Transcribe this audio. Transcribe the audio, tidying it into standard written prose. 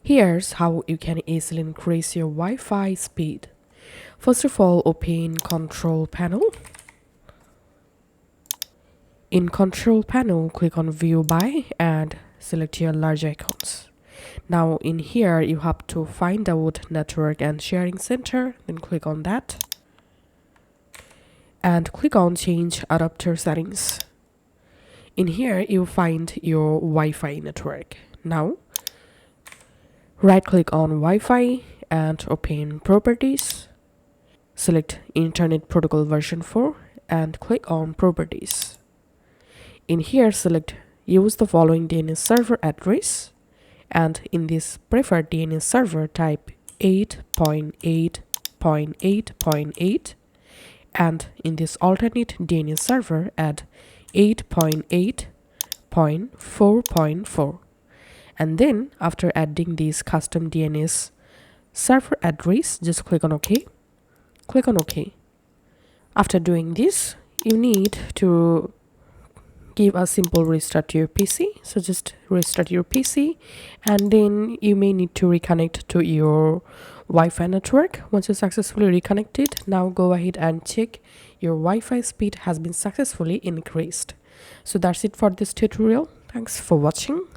Here's how you can easily increase your Wi-Fi speed. First of all, open Control Panel. In Control Panel, click on View By and select your large icons. Now in here, you have to find out Network and Sharing Center, then click on that. And click on Change Adapter Settings. In here, you find your Wi-Fi network. Now, right-click on Wi-Fi and open Properties. Select Internet Protocol version 4 and click on Properties. In here, select Use the following DNS server address, and in this preferred DNS server, type 8.8.8.8, and in this alternate DNS server, add 8.8.4.4. And then after adding this custom DNS server address, just click on OK. Click on OK. After doing this, you need to give a simple restart to your PC. So just restart your PC, and then you may need to reconnect to your Wi-Fi network. Once you successfully reconnected, now go ahead and check your Wi-Fi speed has been successfully increased. So that's it for this tutorial. Thanks for watching.